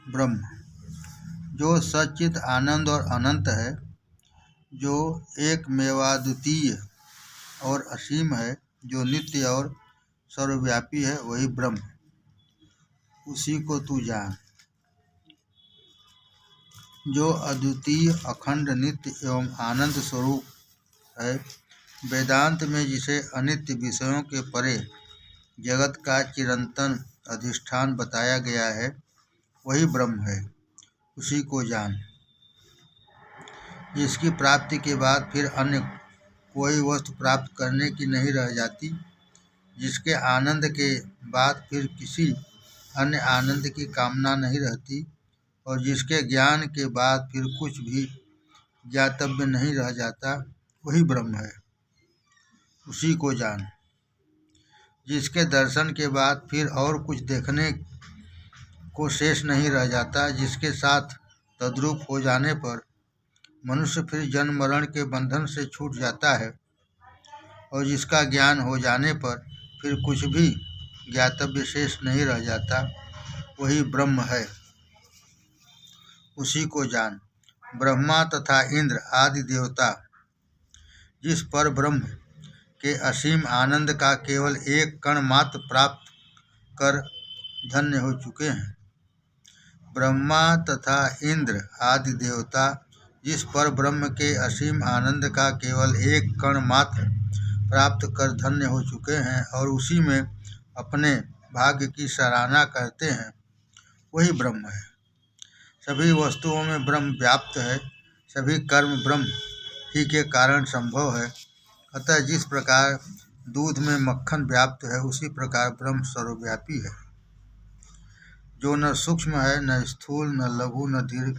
ब्रह्म, जो सच्चित आनंद और अनंत है, जो एक मेवाद्वितीय और असीम है, जो नित्य और सर्वव्यापी है, वही ब्रह्म। उसी को तू जान। जो अद्वितीय, अखंड, नित्य एवं आनंद स्वरूप है, वेदांत में जिसे अनित्य विषयों के परे जगत का चिरंतन अधिष्ठान बताया गया है, वही ब्रह्म है। उसी को जान। जिसकी प्राप्ति के बाद फिर अन्य कोई वस्तु प्राप्त करने की नहीं रह जाती, जिसके आनंद के बाद फिर किसी अन्य आनंद की कामना नहीं रहती, और जिसके ज्ञान के बाद फिर कुछ भी ज्ञातव्य नहीं रह जाता, वही ब्रह्म है। उसी को जान। जिसके दर्शन के बाद फिर और कुछ देखने को शेष नहीं रह जाता, जिसके साथ तद्रूप हो जाने पर मनुष्य फिर जन्म मरण के बंधन से छूट जाता है, और जिसका ज्ञान हो जाने पर फिर कुछ भी ज्ञातव्य शेष नहीं रह जाता, वही ब्रह्म है। उसी को जान। ब्रह्मा तथा इंद्र आदि देवता जिस पर ब्रह्म के असीम आनंद का केवल एक कण मात्र प्राप्त कर धन्य हो चुके हैं। ब्रह्मा तथा इंद्र आदि देवता जिस पर ब्रह्म के असीम आनंद का केवल एक कण मात्र प्राप्त कर धन्य हो चुके हैं और उसी में अपने भाग्य की सराहना करते हैं, वही ब्रह्म है। सभी वस्तुओं में ब्रह्म व्याप्त है, सभी कर्म ब्रह्म ही के कारण संभव है। अतः जिस प्रकार दूध में मक्खन व्याप्त है, उसी प्रकार ब्रह्म सर्वव्यापी है, जो न सूक्ष्म है, न स्थूल, न लघु, न दीर्घ,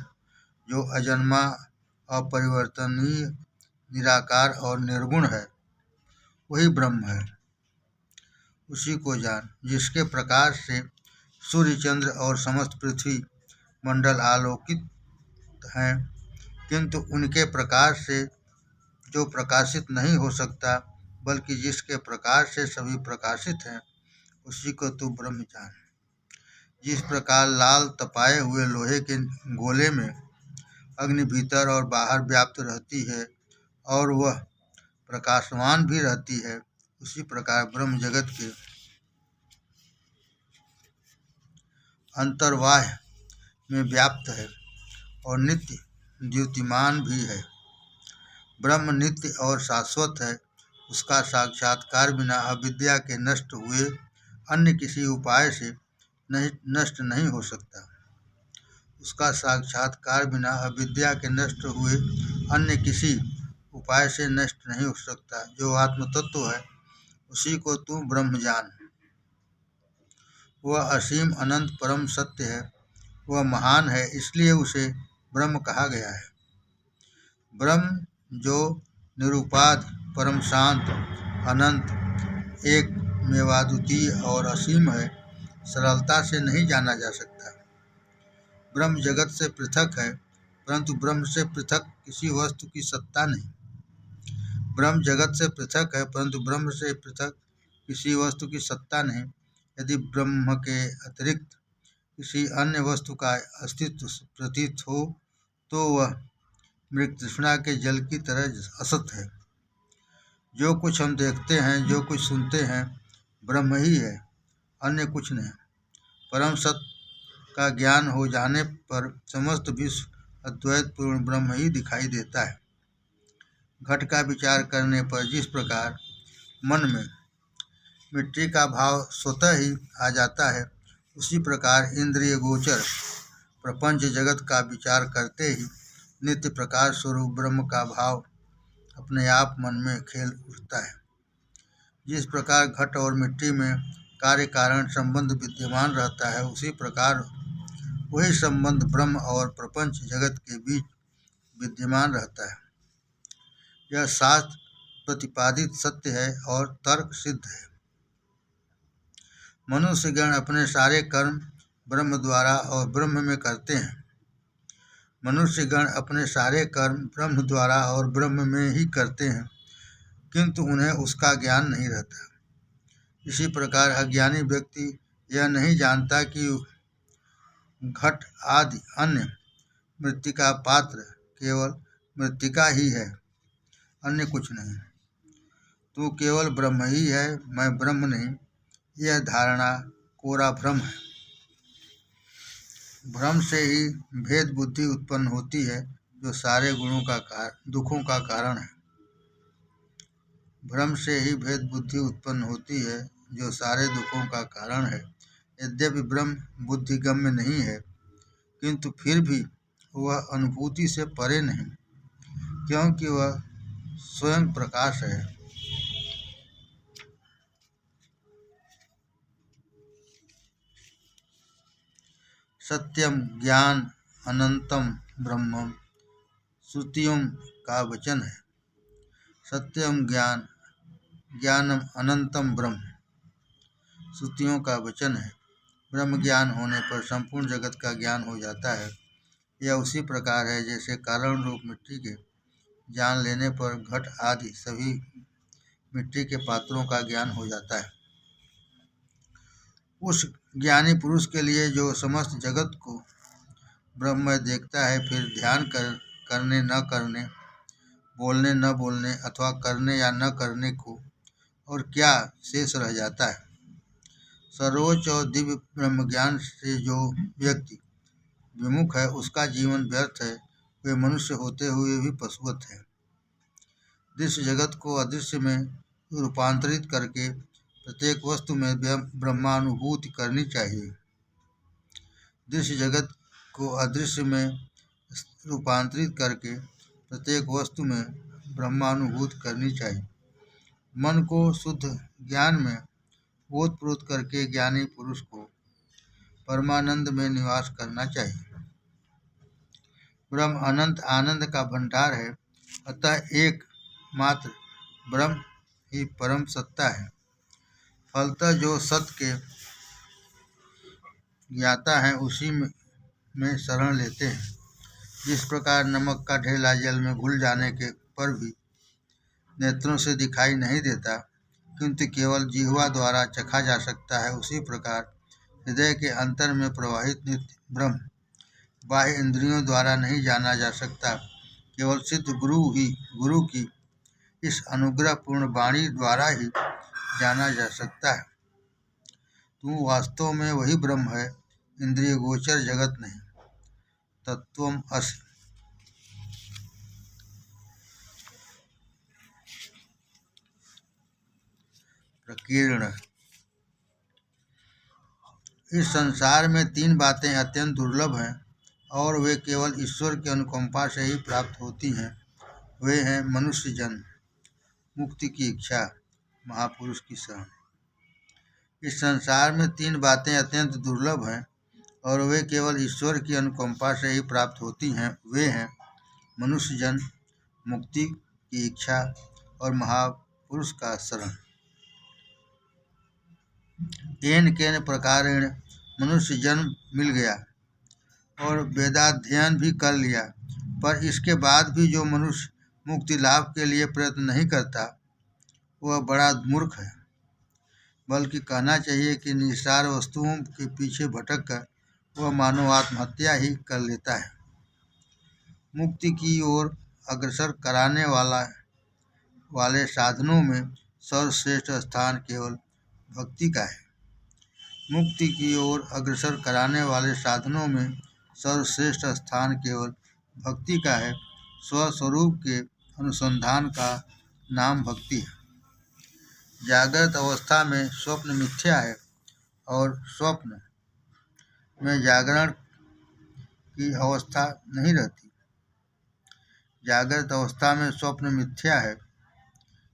जो अजन्मा, अपरिवर्तनीय, निराकार और निर्गुण है, वही ब्रह्म है। उसी को जान। जिसके प्रकाश से सूर्य, चंद्र और समस्त पृथ्वी मंडल आलोकित हैं, किंतु उनके प्रकाश से जो प्रकाशित नहीं हो सकता, बल्कि जिसके प्रकाश से सभी प्रकाशित हैं, उसी को तू ब्रह्म जान। जिस प्रकार लाल तपाए हुए लोहे के गोले में अग्नि भीतर और बाहर व्याप्त रहती है और वह प्रकाशवान भी रहती है, उसी प्रकार ब्रह्म जगत के अंतर्बाह्य में व्याप्त है और नित्य द्युतिमान भी है। ब्रह्म नित्य और शाश्वत है, उसका साक्षात्कार बिना अविद्या के नष्ट हुए अन्य किसी उपाय से नष्ट नहीं हो सकता। उसका साक्षात्कार बिना अविद्या के नष्ट हुए अन्य किसी उपाय से नष्ट नहीं हो सकता। जो आत्म तत्व है, उसी को तू ब्रह्म जान। वह असीम अनंत परम सत्य है, वह महान है, इसलिए उसे ब्रह्म कहा गया है। ब्रह्म जो निरुपाध, परम शांत, अनंत, एक मेवाद्वितीय और असीम है, सरलता से नहीं जाना जा सकता। ब्रह्म जगत से पृथक है, परंतु ब्रह्म से पृथक किसी वस्तु की सत्ता नहीं। ब्रह्म जगत से पृथक है, परंतु ब्रह्म से पृथक किसी वस्तु की सत्ता नहीं। यदि ब्रह्म के अतिरिक्त किसी अन्य वस्तु का अस्तित्व प्रतीत हो, तो वह मृगतृष्णा के जल की तरह असत है। जो कुछ हम देखते हैं, जो कुछ सुनते हैं, ब्रह्म ही है, अन्य कुछ नहीं। परम सत्य का ज्ञान हो जाने पर समस्त विश्व अद्वैत पूर्ण ब्रह्म ही दिखाई देता है। घट का विचार करने पर जिस प्रकार मन में मिट्टी का भाव स्वतः ही आ जाता है, उसी प्रकार इंद्रिय गोचर प्रपंच जगत का विचार करते ही नित्य प्रकाश स्वरूप ब्रह्म का भाव अपने आप मन में खेल उठता है। जिस प्रकार घट और मिट्टी में कार्य कारण संबंध विद्यमान रहता है, उसी प्रकार वही संबंध ब्रह्म और प्रपंच जगत के बीच विद्यमान रहता है। यह शास्त्र प्रतिपादित सत्य है और तर्क सिद्ध है। मनुष्यगण अपने सारे कर्म ब्रह्म द्वारा और ब्रह्म में करते हैं। मनुष्यगण अपने सारे कर्म ब्रह्म द्वारा और ब्रह्म में ही करते हैं, किंतु उन्हें उसका ज्ञान नहीं रहता। इसी प्रकार अज्ञानी व्यक्ति यह नहीं जानता कि घट आदि अन्य मृत्तिका पात्र केवल मृत्तिका ही है, अन्य कुछ नहीं। तू केवल ब्रह्म ही है, मैं ब्रह्म नहीं, यह धारणा कोरा भ्रम है। भ्रम से ही भेद बुद्धि उत्पन्न होती है, जो सारे दुखों का कारण है। भ्रम से ही भेद बुद्धि उत्पन्न होती है, जो सारे दुखों का कारण है। यद्यपि ब्रह्म बुद्धिगम्य नहीं है, किंतु फिर भी वह अनुभूति से परे नहीं, क्योंकि वह स्वयं प्रकाश है। सत्यम ज्ञान अनंतम ब्रह्म श्रुतियों का वचन है। सत्यम ज्ञानम अनंतम ब्रह्म श्रुतियों का वचन है। ब्रह्म ज्ञान होने पर संपूर्ण जगत का ज्ञान हो जाता है। यह उसी प्रकार है जैसे कारण रूप मिट्टी के जान लेने पर घट आदि सभी मिट्टी के पात्रों का ज्ञान हो जाता है। उस ज्ञानी पुरुष के लिए जो समस्त जगत को ब्रह्म देखता है, फिर ध्यान करने न करने, बोलने न बोलने अथवा करने या न करने को और क्या शेष रह जाता है। सर्वोच्च और दिव्य ब्रह्म ज्ञान से जो व्यक्ति विमुख है, उसका जीवन व्यर्थ है। वे मनुष्य होते हुए भी पशुवत है। दृश्य जगत को अदृश्य में रूपांतरित करके प्रत्येक वस्तु में ब्रह्मानुभूति करनी चाहिए। दृश्य जगत को अदृश्य में रूपांतरित करके प्रत्येक वस्तु में ब्रह्मानुभूति करनी चाहिए। मन को शुद्ध ज्ञान में ओतप्रोत करके ज्ञानी पुरुष को परमानंद में निवास करना चाहिए। ब्रह्म अनंत आनंद का भंडार है, अतः एक मात्र ब्रह्म ही परम सत्ता है। फलतः जो सत्य के ज्ञाता है, उसी में शरण लेते हैं। जिस प्रकार नमक का ढेला जल में घुल जाने के पर भी नेत्रों से दिखाई नहीं देता, किंतु केवल जिह्वा द्वारा चखा जा सकता है, उसी प्रकार हृदय के अंतर में प्रवाहित नित्य ब्रह्म बाह्य इंद्रियों द्वारा नहीं जाना जा सकता, केवल सिद्ध गुरु की इस अनुग्रहपूर्ण वाणी द्वारा ही जाना जा सकता है। तू वास्तव में वही ब्रह्म है, इंद्रिय गोचर जगत नहीं। तत्वम असि। प्रकीर्ण। इस संसार में तीन बातें अत्यंत दुर्लभ हैं और वे केवल ईश्वर की अनुकंपा से ही प्राप्त होती हैं। वे हैं मनुष्य जन्म, मुक्ति की इच्छा, महापुरुष की शरण। इस संसार में तीन बातें अत्यंत दुर्लभ हैं और वे केवल ईश्वर की अनुकंपा से ही प्राप्त होती हैं। वे हैं मनुष्य जन्म, मुक्ति की इच्छा और महापुरुष का शरण। येन केन प्रकारेण मनुष्य जन्म मिल गया और वेदाध्ययन भी कर लिया, पर इसके बाद भी जो मनुष्य मुक्ति लाभ के लिए प्रयत्न नहीं करता, वह बड़ा मूर्ख है। बल्कि कहना चाहिए कि निस्सार वस्तुओं के पीछे भटक कर वह मानव आत्महत्या ही कर लेता है। मुक्ति की ओर अग्रसर कराने वाले साधनों में सर्वश्रेष्ठ स्थान केवल भक्ति का है। मुक्ति की ओर अग्रसर कराने वाले साधनों में सर्वश्रेष्ठ स्थान केवल भक्ति का है। स्वस्वरूप के अनुसंधान का नाम भक्ति है। जागृत अवस्था में स्वप्न मिथ्या है और स्वप्न में जागरण की अवस्था नहीं रहती। जागृत अवस्था में स्वप्न मिथ्या है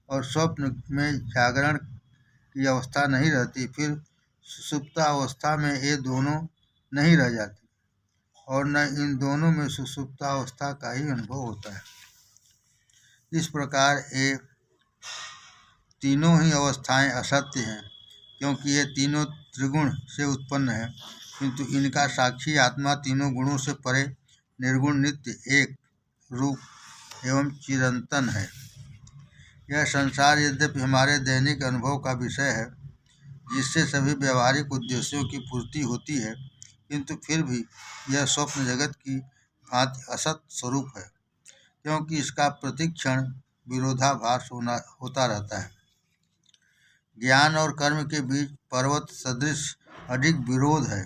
और स्वप्न में जागरण की अवस्था नहीं रहती। फिर सुषुप्तावस्था में ये दोनों नहीं रह जाती और न इन दोनों में सुषुप्तावस्था का ही अनुभव होता है। इस प्रकार ये तीनों ही अवस्थाएं असत्य हैं, क्योंकि ये तीनों त्रिगुण से उत्पन्न है, किंतु इनका साक्षी आत्मा तीनों गुणों से परे निर्गुण नित्य एक रूप एवं चिरंतन है। यह संसार यद्यपि हमारे दैनिक अनुभव का विषय है, जिससे सभी व्यवहारिक उद्देश्यों की पूर्ति होती है, किंतु फिर भी यह स्वप्न जगत की भांति असत स्वरूप है, क्योंकि इसका प्रतिक्षण विरोधाभास होता रहता है। ज्ञान और कर्म के बीच पर्वत सदृश अधिक विरोध है।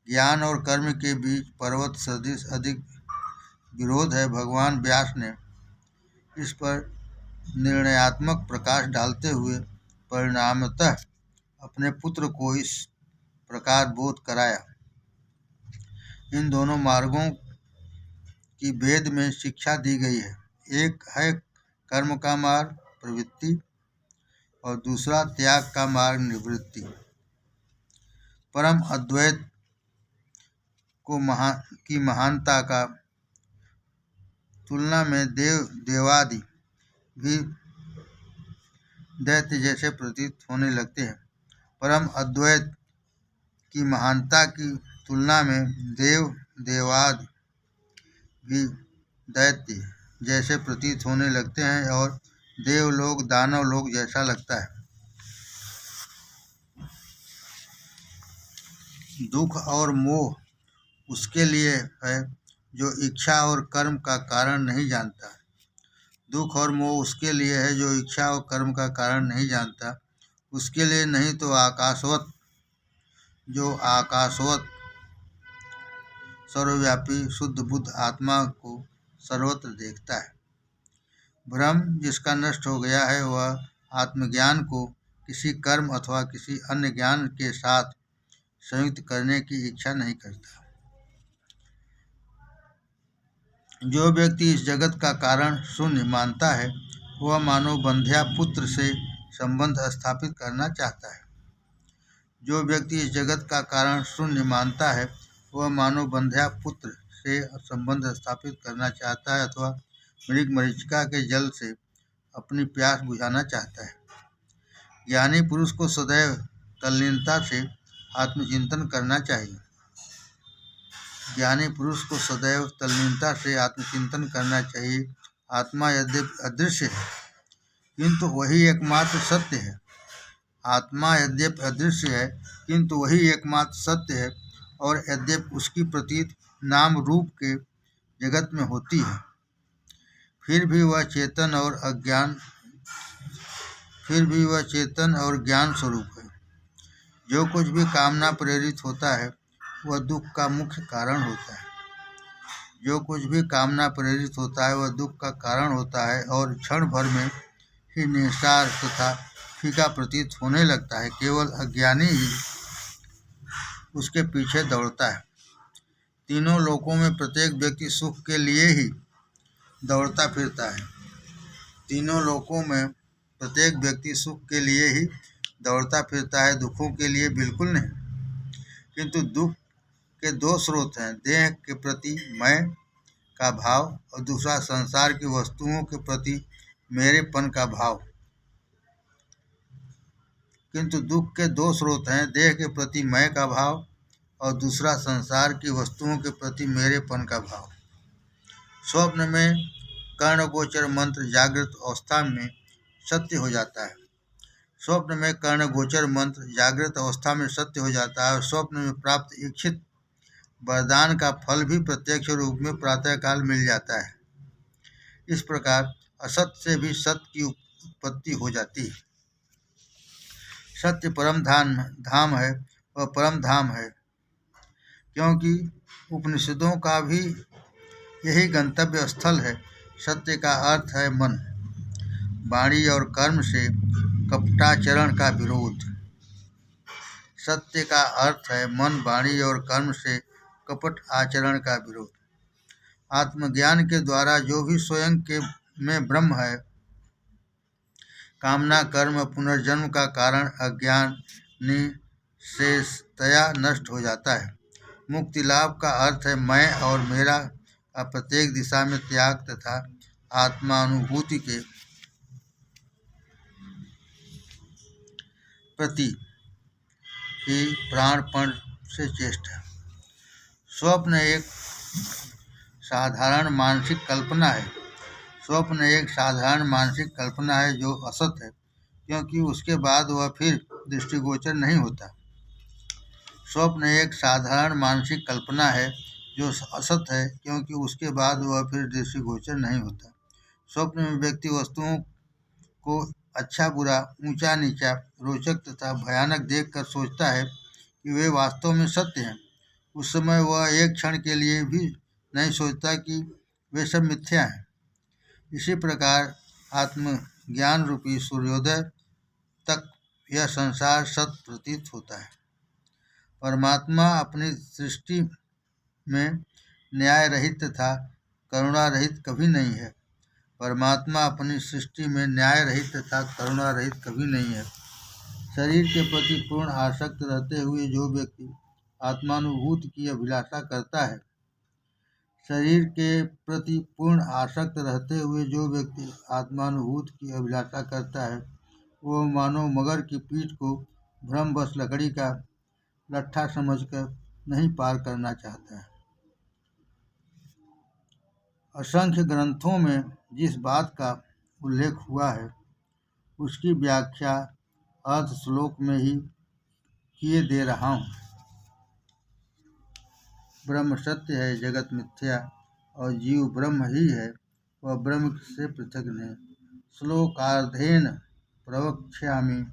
ज्ञान और कर्म के बीच पर्वत सदृश अधिक विरोध है। भगवान व्यास ने इस पर निर्णयात्मक प्रकाश डालते हुए परिणामतः अपने पुत्र को इस प्रकार बोध कराया। इन दोनों मार्गों की वेद में शिक्षा दी गई है। एक है कर्म का मार्ग प्रवृत्ति और दूसरा त्याग का मार्ग निवृत्ति। परम अद्वैत की महानता का तुलना में देवादि भी दैत्य जैसे प्रतीत होने लगते हैं। परम अद्वैत की महानता की तुलना में देवादि भी दैत्य जैसे प्रतीत होने लगते हैं और देवलोक दानव लोक जैसा लगता है। दुख और मोह उसके लिए है जो इच्छा और कर्म का कारण नहीं जानता। दुख और मोह उसके लिए है जो इच्छा और कर्म का कारण नहीं जानता। उसके लिए नहीं तो आकाशवत, जो आकाशवत सर्वव्यापी शुद्ध बुद्ध आत्मा को सर्वत्र देखता है। भ्रम जिसका नष्ट हो गया है वह आत्मज्ञान को किसी कर्म अथवा किसी अन्य ज्ञान के साथ संयुक्त करने की इच्छा नहीं करता। जो व्यक्ति इस जगत का कारण शून्य मानता है वह मानो बंध्या पुत्र से संबंध स्थापित करना चाहता है। जो व्यक्ति इस जगत का कारण शून्य मानता है वह मानो बंध्या पुत्र से संबंध स्थापित करना चाहता है अथवा मृग मरीचिका के जल से अपनी प्यास बुझाना चाहता है। ज्ञानी पुरुष को सदैव तल्लीनता से आत्मचिंतन करना चाहिए। ज्ञानी पुरुष को सदैव तल्लीनता से आत्मचिंतन करना चाहिए। आत्मा यद्यपि अदृश्य है किंतु वही एकमात्र सत्य है। आत्मा यद्यपि अदृश्य है किंतु वही एकमात्र सत्य है और यद्यपि उसकी प्रतीत नाम रूप के जगत में होती है, फिर भी वह चेतन और ज्ञान स्वरूप है। जो कुछ भी कामना प्रेरित होता है वह दुख का मुख्य कारण होता है। जो कुछ भी कामना प्रेरित होता है वह दुख का कारण होता है और क्षण भर में ही निस्सार तथा फीका प्रतीत होने लगता है। केवल अज्ञानी ही उसके पीछे दौड़ता है। तीनों लोकों में प्रत्येक व्यक्ति सुख के लिए ही दौड़ता फिरता है। तीनों लोकों में प्रत्येक व्यक्ति सुख के लिए ही दौड़ता फिरता है, दुखों के लिए बिल्कुल नहीं। किंतु दुख के दो स्रोत हैं, देह के प्रति मैं का भाव और दूसरा संसार की वस्तुओं के प्रति मेरेपन का भाव। किंतु दुख के दो स्रोत हैं, देह के प्रति मैं का भाव और दूसरा संसार की वस्तुओं के प्रति मेरेपन का भाव। स्वप्न में कर्णगोचर मंत्र जागृत अवस्था में सत्य हो जाता है। स्वप्न में कर्णगोचर मंत्र जागृत अवस्था में सत्य हो जाता है और स्वप्न में प्राप्त इच्छित वरदान का फल भी प्रत्यक्ष रूप में प्रातःकाल मिल जाता है। इस प्रकार असत से भी सत्य की उत्पत्ति हो जाती है। सत्य परम धाम है, वह परम धाम है क्योंकि उपनिषदों का भी यही गंतव्य स्थल है। सत्य का अर्थ है मन, वाणी और कर्म से कपटाचरण का विरोध। सत्य का अर्थ है मन, वाणी और कर्म से कपट आचरण का विरोध। आत्मज्ञान के द्वारा जो भी स्वयं के में ब्रह्म है, कामना कर्म पुनर्जन्म का कारण अज्ञान निशेषतया नष्ट हो जाता है। मुक्ति लाभ का अर्थ है मैं और मेरा का प्रत्येक दिशा में त्याग तथा आत्मानुभूति के प्रति ही प्राणपण से चेष्टा। स्वप्न एक साधारण मानसिक कल्पना है। स्वप्न एक साधारण मानसिक कल्पना है जो असत है, क्योंकि उसके बाद वह फिर दृष्टिगोचर नहीं होता। स्वप्न एक साधारण मानसिक कल्पना है जो असत है, क्योंकि उसके बाद वह फिर दृष्टिगोचर नहीं होता। स्वप्न में व्यक्ति वस्तुओं को अच्छा बुरा, ऊंचा नीचा, रोचक तथा भयानक देखकर सोचता है कि वे वास्तव में सत्य हैं। उस समय वह एक क्षण के लिए भी नहीं सोचता कि वे सब मिथ्या हैं। इसी प्रकार आत्मज्ञान रूपी सूर्योदय तक यह संसार सत प्रतीत होता है। परमात्मा अपनी सृष्टि में न्याय रहित तथा करुणा रहित कभी नहीं है। परमात्मा अपनी सृष्टि में न्याय रहित तथा करुणा रहित कभी नहीं है। शरीर के प्रति पूर्ण आसक्त रहते हुए जो व्यक्ति आत्मानुभूति की अभिलाषा करता है, शरीर के प्रति पूर्ण आसक्त रहते हुए जो व्यक्ति आत्मानुभूति की अभिलाषा करता है, वह मानो मगर की पीठ को भ्रमवश लकड़ी का लट्ठा समझकर नहीं पार करना चाहता है। असंख्य ग्रंथों में जिस बात का उल्लेख हुआ है, उसकी व्याख्या अर्ध श्लोक में ही किए दे रहा हूँ। ब्रह्म सत्य है, जगत मिथ्या, और जीव ब्रह्म ही है, वह ब्रह्म से पृथक नहीं। श्लोकार्धेन प्रवक्ष्यामि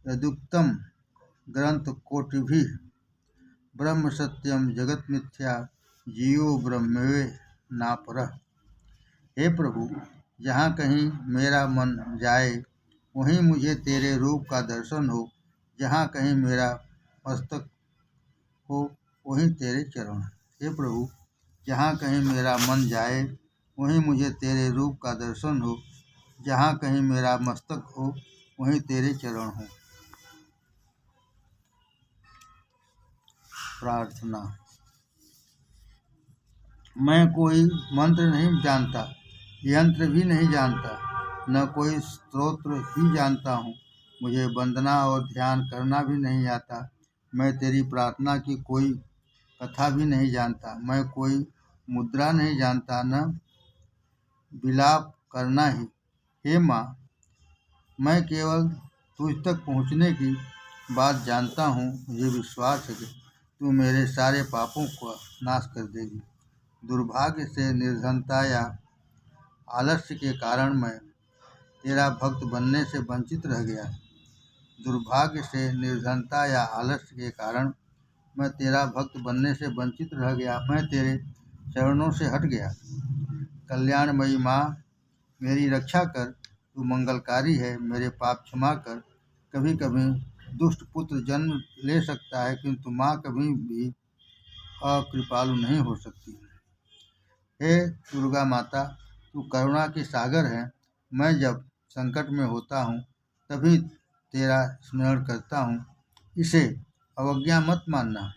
यदुक्तम ग्रंथ कोटिभिः ब्रह्म सत्यम जगत मिथ्या जीवो ब्रह्मवे नापरः। हे प्रभु, जहाँ कहीं मेरा मन जाए वहीं मुझे तेरे रूप का दर्शन हो, जहाँ कहीं मेरा मस्तक हो वहीं तेरे चरण। हे प्रभु, जहाँ कहीं मेरा मन जाए वहीं मुझे तेरे रूप का दर्शन हो, जहाँ कहीं मेरा मस्तक हो वहीं तेरे चरण हो। प्रार्थना। मैं कोई मंत्र नहीं जानता, यंत्र भी नहीं जानता, न कोई स्तोत्र ही जानता हूँ। मुझे वंदना और ध्यान करना भी नहीं आता। मैं तेरी प्रार्थना की कोई कथा भी नहीं जानता। मैं कोई मुद्रा नहीं जानता, न विलाप करना ही। हे माँ, मैं केवल तुझ तक पहुँचने की बात जानता हूँ। मुझे विश्वास है कि तू मेरे सारे पापों का नाश कर देगी। दुर्भाग्य से, निर्धनता या आलस्य के कारण मैं तेरा भक्त बनने से वंचित रह गया। दुर्भाग्य से, निर्धनता या आलस्य के कारण मैं तेरा भक्त बनने से वंचित रह गया। मैं तेरे चरणों से हट गया। कल्याणमयी माँ, मेरी रक्षा कर। तू मंगलकारी है, मेरे पाप क्षमा कर। कभी कभी दुष्ट पुत्र जन्म ले सकता है, किंतु माँ कभी भी अकृपालु नहीं हो सकती। हे दुर्गा माता, तू करुणा की सागर है। मैं जब संकट में होता हूँ तभी तेरा स्मरण करता हूँ। इसे अवज्ञा मत मानना।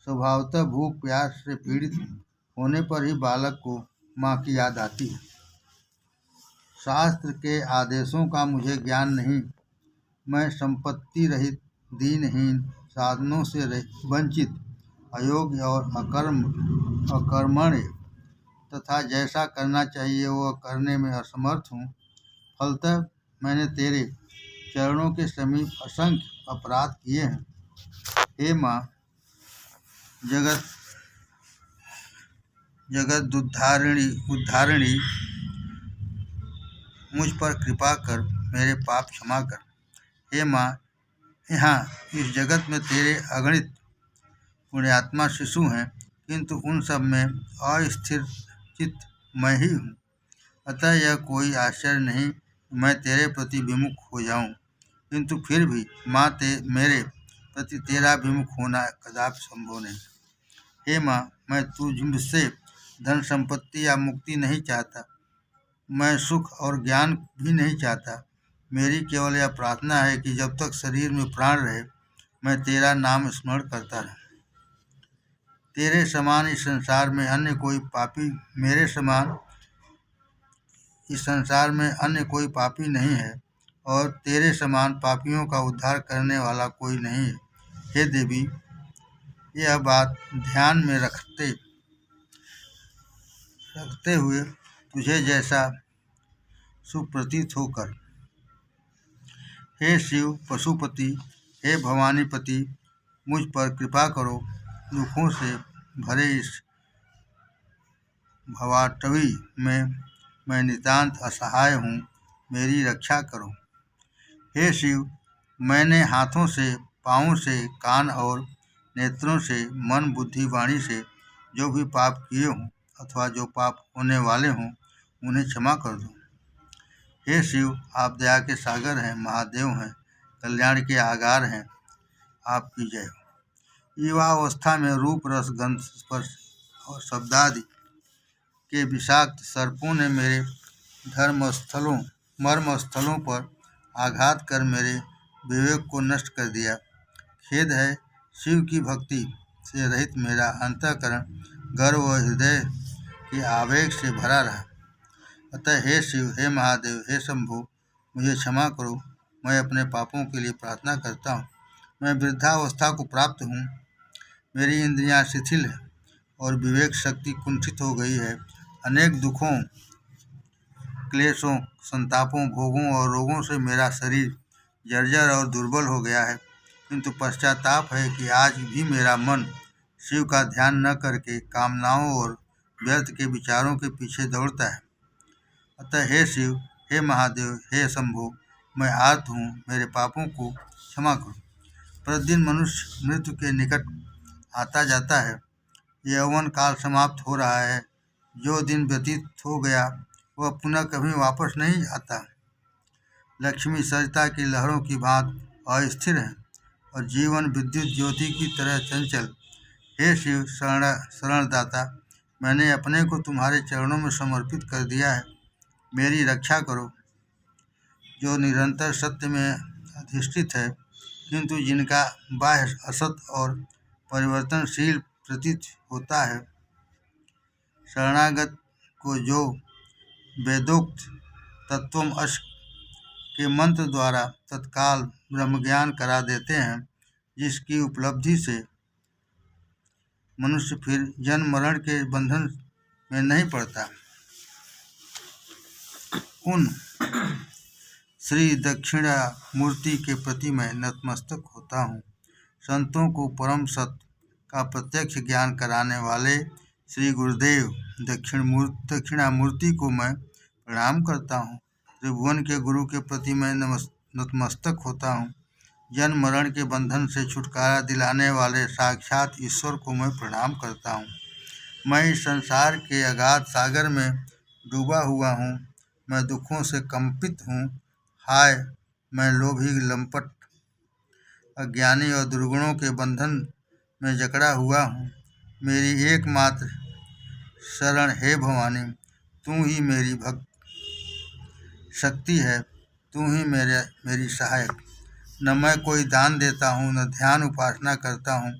स्वभावतः भूख प्यास से पीड़ित होने पर ही बालक को माँ की याद आती है। शास्त्र के आदेशों का मुझे ज्ञान नहीं। मैं संपत्ति रहित, दीनहीन, साधनों से वंचित, अयोग्य और अकर्मण्य तथा जैसा करना चाहिए वह करने में असमर्थ हूँ। फलतः मैंने तेरे चरणों के समीप असंख्य अपराध किए हैं। हे माँ, जगत उद्धारिणी, मुझ पर कृपा कर, मेरे पाप क्षमा कर। हे माँ, यहाँ इस जगत में तेरे अगणित पुण्यात्मा शिशु हैं, किंतु उन सब में अस्थिर चित्त मैं ही हूँ। अतः यह कोई आश्चर्य नहीं मैं तेरे प्रति विमुख हो जाऊँ, किंतु फिर भी माँ मेरे प्रति तेरा विमुख होना कदापि संभव नहीं। हे माँ, मैं तुझसे धन संपत्ति या मुक्ति नहीं चाहता। मैं सुख और ज्ञान भी नहीं चाहता। मेरी केवल यह प्रार्थना है कि जब तक शरीर में प्राण रहे मैं तेरा नाम स्मरण करता रहूं। तेरे समान इस संसार में अन्य कोई पापी मेरे समान इस संसार में अन्य कोई पापी नहीं है, और तेरे समान पापियों का उद्धार करने वाला कोई नहीं है। हे देवी, यह बात ध्यान में रखते हुए तुझे जैसा सुप्रतीत होकर, हे शिव पशुपति, हे भवानीपति, मुझ पर कृपा करो। दुखों से भरे इस भवाटवी में मैं नितांत असहाय हूँ, मेरी रक्षा करो। हे शिव, मैंने हाथों से, पाँवों से, कान और नेत्रों से, मन, बुद्धि, वाणी से जो भी पाप किए हों अथवा जो पाप होने वाले हों, उन्हें क्षमा कर दो। हे शिव, आप दया के सागर हैं, महादेव हैं, कल्याण के आगार हैं, आपकी जय हो। युवावस्था में रूप, रस, गंध, स्पर्श और शब्दादि के विषाक्त सर्पों ने मेरे मर्मस्थलों पर आघात कर मेरे विवेक को नष्ट कर दिया। खेद है, शिव की भक्ति से रहित मेरा अंतःकरण गर्व और हृदय के आवेग से भरा रहा। अतः हे शिव, हे महादेव, हे शंभु, मुझे क्षमा करो। मैं अपने पापों के लिए प्रार्थना करता हूँ। मैं वृद्धावस्था को प्राप्त हूँ, मेरी इंद्रियां शिथिल है और विवेक शक्ति कुंठित हो गई है। अनेक दुखों, क्लेशों, संतापों, भोगों और रोगों से मेरा शरीर जर्जर और दुर्बल हो गया है, किंतु पश्चाताप है कि आज भी मेरा मन शिव का ध्यान न करके कामनाओं और व्यर्थ के विचारों के पीछे दौड़ता है। अतः हे शिव, हे महादेव, हे शंभु, मैं आर्त हूँ, मेरे पापों को क्षमा करो। प्रतिदिन मनुष्य मृत्यु के निकट आता जाता है। यौवन काल समाप्त हो रहा है। जो दिन व्यतीत हो गया वह पुनः कभी वापस नहीं आता। लक्ष्मी सरिता की लहरों की भांति अस्थिर है और जीवन विद्युत ज्योति की तरह चंचल। हे शिव शरणदाता, मैंने अपने को तुम्हारे चरणों में समर्पित कर दिया है, मेरी रक्षा करो। जो निरंतर सत्य में अधिष्ठित है, किंतु जिनका बाह्य असत और परिवर्तनशील प्रतीत होता है, शरणागत को जो वेदोक्त तत्वमसि के मंत्र द्वारा तत्काल ब्रह्मज्ञान करा देते हैं, जिसकी उपलब्धि से मनुष्य फिर जन्म मरण के बंधन में नहीं पड़ता। उन श्री दक्षिणामूर्ति के प्रति मैं नतमस्तक होता हूँ। संतों को परम सत्य का प्रत्यक्ष ज्ञान कराने वाले श्री गुरुदेव दक्षिणामूर्ति को मैं प्रणाम करता हूँ। त्रिभुवन के गुरु के प्रति मैं नतमस्तक होता हूँ। जन्म मरण के बंधन से छुटकारा दिलाने वाले साक्षात ईश्वर को मैं प्रणाम करता हूँ। मैं इस संसार के अगाध सागर में डूबा हुआ हूँ। मैं दुखों से कंपित हूँ। हाय, मैं लोभी, लंपट, अज्ञानी और दुर्गुणों के बंधन में जकड़ा हुआ हूँ। मेरी एकमात्र शरण हे भवानी, तू ही मेरी भक्त शक्ति है, तू ही मेरी सहायक। न मैं कोई दान देता हूँ, न ध्यान उपासना करता हूँ।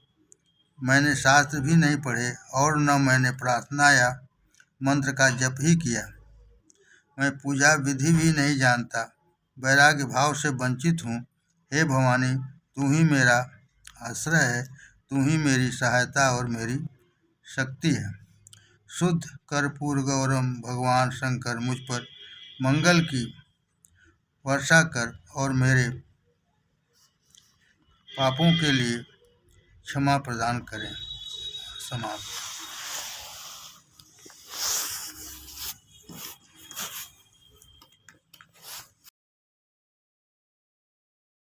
मैंने शास्त्र भी नहीं पढ़े और न मैंने प्रार्थना या मंत्र का जप ही किया। मैं पूजा विधि भी नहीं जानता, वैराग्य भाव से वंचित हूँ। हे भवानी, तू ही मेरा आश्रय है, तू ही मेरी सहायता और मेरी शक्ति है। शुद्ध कर्पूर गौरम भगवान शंकर मुझ पर मंगल की वर्षा कर और मेरे पापों के लिए क्षमा प्रदान करें। समाप्त।